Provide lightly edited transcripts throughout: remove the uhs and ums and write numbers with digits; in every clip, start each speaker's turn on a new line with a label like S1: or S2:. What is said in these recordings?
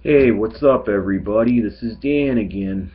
S1: Hey, what's up everybody? This is Dan again.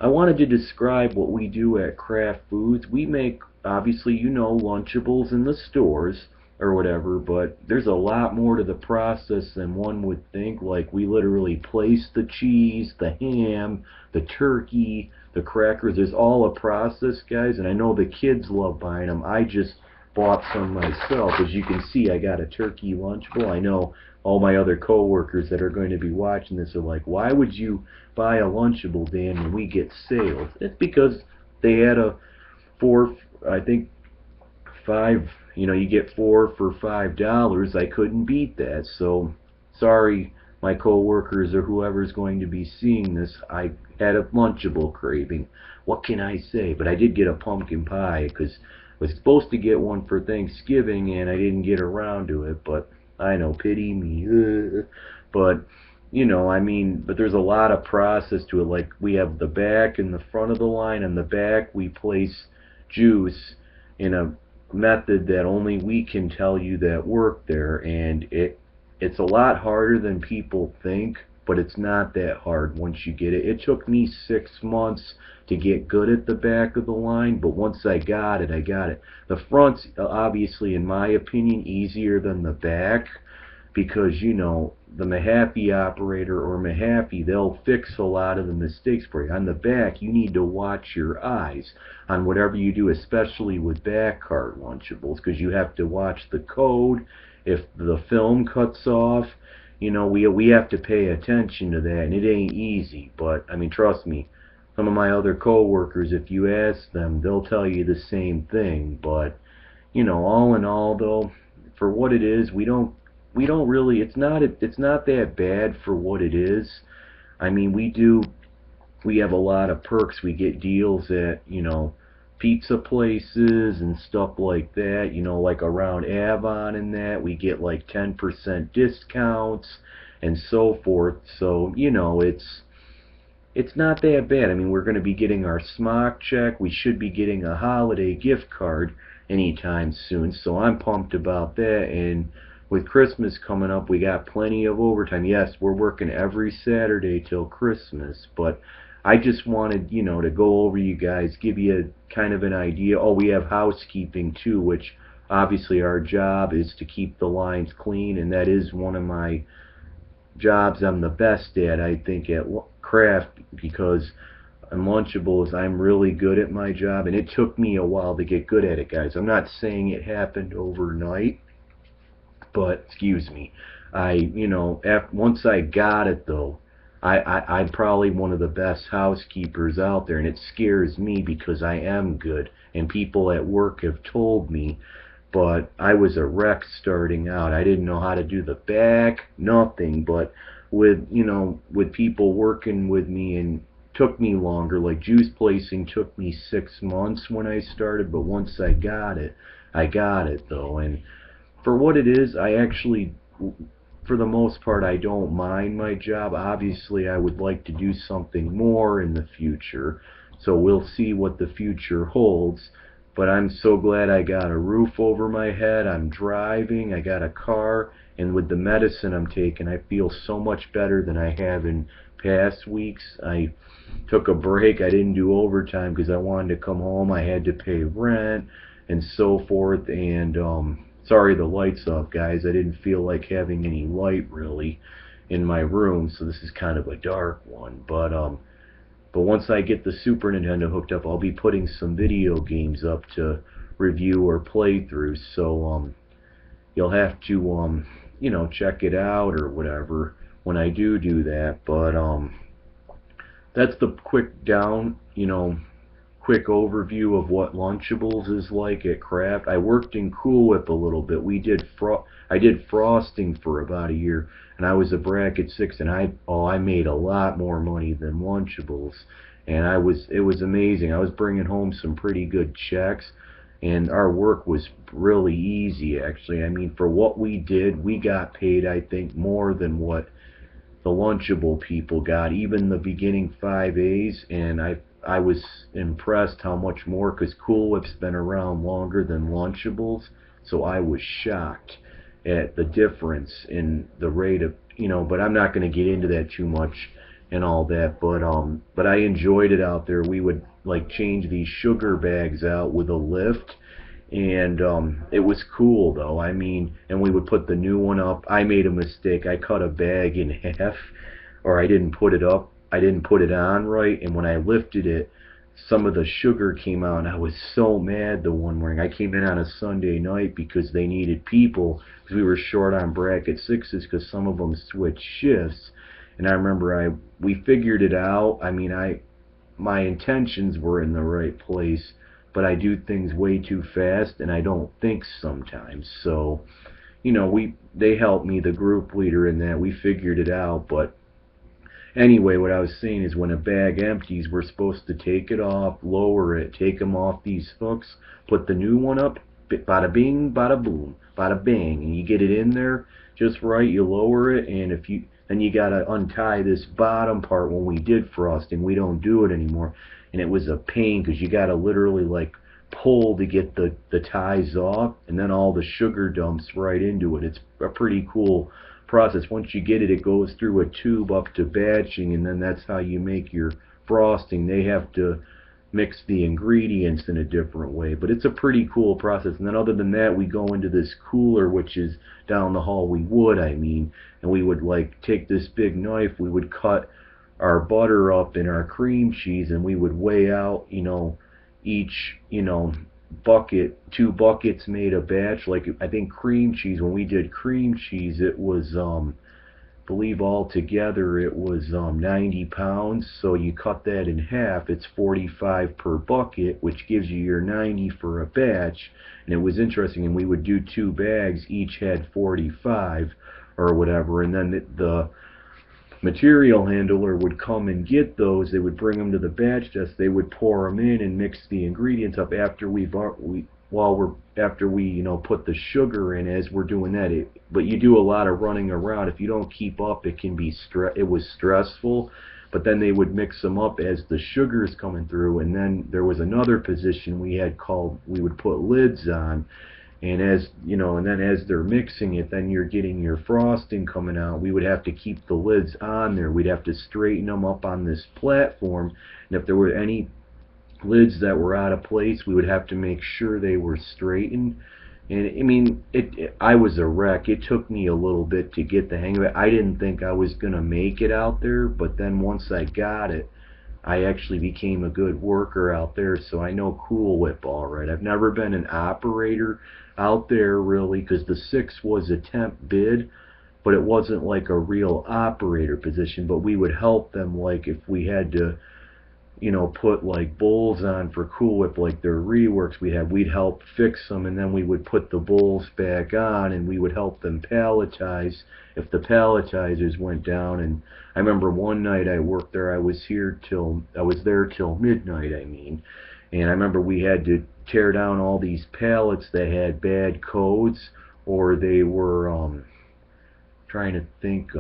S1: I wanted to describe what we do at Kraft Foods. We make, obviously, Lunchables in the stores or whatever, but there's a lot more to the process than one would think. Like, we literally place the cheese, the ham, the turkey, the crackers. There's all a process, guys, and I know the kids love buying them. I just bought some myself. As you can see, I got a turkey Lunchable. I know all my other coworkers that are going to be watching this are like, why would you buy a Lunchable, Dan, when we get sales? It's because they had a four, I think five, you get four for $5. I couldn't beat that. So sorry, my coworkers or whoever's going to be seeing this. I had a Lunchable craving. What can I say? But I did get a pumpkin pie because I was supposed to get one for Thanksgiving and I didn't get around to it. But I know, pity me. But but there's a lot of process to it. Like, we have the back and the front of the line. On the back, we place juice in a method that only we can tell you that work there, and it's a lot harder than people think, but it's not that hard once you get it. It took me 6 months to get good at the back of the line, but once I got it, I got it. The front's obviously, in my opinion, easier than the back because the Mahaffey operator or Mahaffey, they'll fix a lot of the mistakes for you. On the back, you need to watch your eyes on whatever you do, especially with back cart Lunchables, because you have to watch the code. If the film cuts off, we have to pay attention to that, and it ain't easy. But I mean, trust me, some of my other coworkers, if you ask them, they'll tell you the same thing. But all in all, though, for what it is, we don't really, it's not that bad for what it is. I mean, we have a lot of perks. We get deals at, pizza places and stuff like that, like around Avon and that. We get like 10% discounts and so forth. So, it's not that bad. I mean, we're going to be getting our smock check. We should be getting a holiday gift card anytime soon. So I'm pumped about that. And with Christmas coming up, we got plenty of overtime. Yes, we're working every Saturday till Christmas, but I just wanted, to go over you guys, give you kind of an idea. Oh, we have housekeeping too, which obviously our job is to keep the lines clean, and that is one of my jobs I'm the best at, I think, at Kraft, because on Lunchables, I'm really good at my job, and it took me a while to get good at it, guys. I'm not saying it happened overnight, but excuse me. Once I got it though, I'm probably one of the best housekeepers out there, and it scares me because I am good, and people at work have told me. But I was a wreck starting out. I didn't know how to do the back, nothing. But with people working with me, and took me longer. Like, juice placing took me 6 months when I started, but once I got it though. And for what it is, I actually, for the most part, I don't mind my job. Obviously, I would like to do something more in the future, so we'll see what the future holds. But I'm so glad I got a roof over my head. I'm driving, I got a car, and with the medicine I'm taking, I feel so much better than I have in past weeks. I took a break. I didn't do overtime because I wanted to come home. I had to pay rent and so forth. And sorry the light's off, guys. I didn't feel like having any light really in my room, so this is kind of a dark one. But once I get the Super Nintendo hooked up, I'll be putting some video games up to review or play through. So you'll have to check it out or whatever when I do that. But that's the quick overview of what Lunchables is like at Kraft. I worked in Cool Whip a little bit. I did frosting for about a year, and I was a bracket 6, and I made a lot more money than Lunchables, and it was amazing. I was bringing home some pretty good checks, and our work was really easy actually. I mean, for what we did, we got paid, I think, more than what the Lunchable people got, even the beginning 5As, and I was impressed how much more, because Cool Whip's been around longer than Lunchables, so I was shocked at the difference in the rate of but I'm not going to get into that too much and all that. But I enjoyed it out there. We would like change these sugar bags out with a lift, and it was cool though. I mean, and we would put the new one up. I made a mistake. I cut a bag in half, or I didn't put it up. I didn't put it on right, and when I lifted it, some of the sugar came out, and I was so mad the one morning. I came in on a Sunday night because they needed people, because we were short on bracket sixes because some of them switched shifts. And I remember we figured it out. I mean, my intentions were in the right place, but I do things way too fast, and I don't think sometimes. So, they helped me, the group leader, in that. We figured it out. But anyway, what I was saying is when a bag empties, we're supposed to take it off, lower it, take them off these hooks, put the new one up, bada bing, bada boom, bada bang, and you get it in there just right, you lower it, and then you gotta untie this bottom part. When we did frosting, we don't do it anymore, and it was a pain because you gotta literally like pull to get the ties off, and then all the sugar dumps right into it. It's a pretty cool process. Once you get it, it goes through a tube up to batching, and then that's how you make your frosting. They have to mix the ingredients in a different way, but it's a pretty cool process. And then other than that, we go into this cooler, which is down the hall. I mean, and we would like take this big knife, we would cut our butter up and our cream cheese, and we would weigh out, each, bucket, 2 buckets made a batch. Like, I think cream cheese, when we did cream cheese, it was believe altogether it was 90 pounds. So you cut that in half, it's 45 per bucket, which gives you your 90 for a batch. And it was interesting, and we would do 2 bags, each had 45 or whatever, and then the material handler would come and get those. They would bring them to the batch desk. They would pour them in and mix the ingredients up after we put the sugar in. As we're doing that, but you do a lot of running around. If you don't keep up, it can be it was stressful. But then they would mix them up as the sugar is coming through, and then there was another position we would put lids on. And then as they're mixing it, then you're getting your frosting coming out. We would have to keep the lids on there. We'd have to straighten them up on this platform. And if there were any lids that were out of place, we would have to make sure they were straightened. And I mean, I was a wreck. It took me a little bit to get the hang of it. I didn't think I was going to make it out there, but then once I got it, I actually became a good worker out there, so I know Cool Whip all right. I've never been an operator out there really, because the 6 was a temp bid, but it wasn't like a real operator position. But we would help them, like if we had to put like bowls on for Cool Whip, like their reworks we'd help fix them, and then we would put the bowls back on, and we would help them palletize if the palletizers went down. And I remember one night I worked there, I was there till midnight, and I remember we had to tear down all these pallets that had bad codes, or they were trying to think,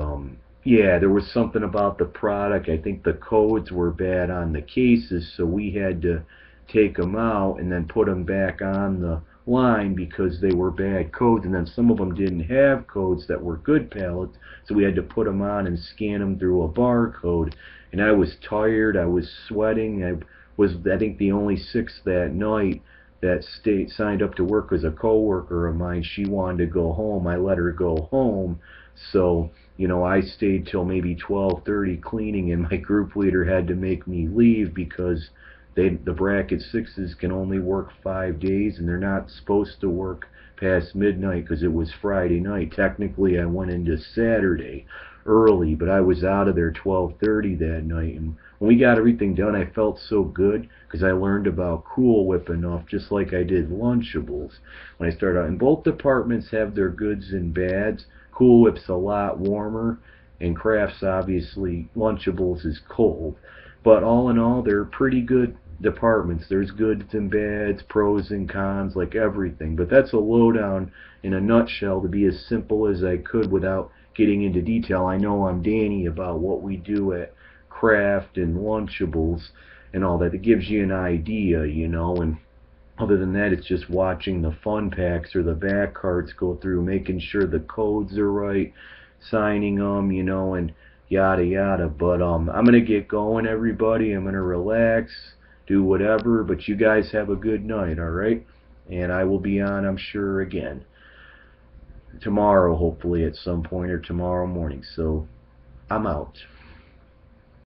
S1: yeah, there was something about the product. I think the codes were bad on the cases, so we had to take them out and then put them back on the line because they were bad codes. And then some of them didn't have codes that were good pallets, so we had to put them on and scan them through a barcode. And I was tired, I was sweating. I think the only 6 that night that signed up to work was a coworker of mine. She wanted to go home. I let her go home. So I stayed till maybe 12:30 cleaning, and my group leader had to make me leave because the bracket 6s can only work 5 days, and they're not supposed to work past midnight because it was Friday night. Technically, I went into Saturday early, but I was out of there 12:30 that night. And when we got everything done, I felt so good because I learned about Cool Whip enough, just like I did Lunchables when I started out. And both departments have their goods and bads. Cool Whip's a lot warmer, and Kraft's, obviously, Lunchables is cold. But all in all, they're pretty good departments. There's goods and bads, pros and cons, like everything. But that's a lowdown in a nutshell, to be as simple as I could without getting into detail. I know I'm Danny about what we do at Kraft and Lunchables and all that. It gives you an idea, and other than that, it's just watching the fun packs or the back cards go through, making sure the codes are right, signing them, you know, and yada yada. But I'm gonna get going, everybody. I'm gonna relax, do whatever. But you guys have a good night, all right? And I will be on, I'm sure, again tomorrow, hopefully at some point, or tomorrow morning. So I'm out.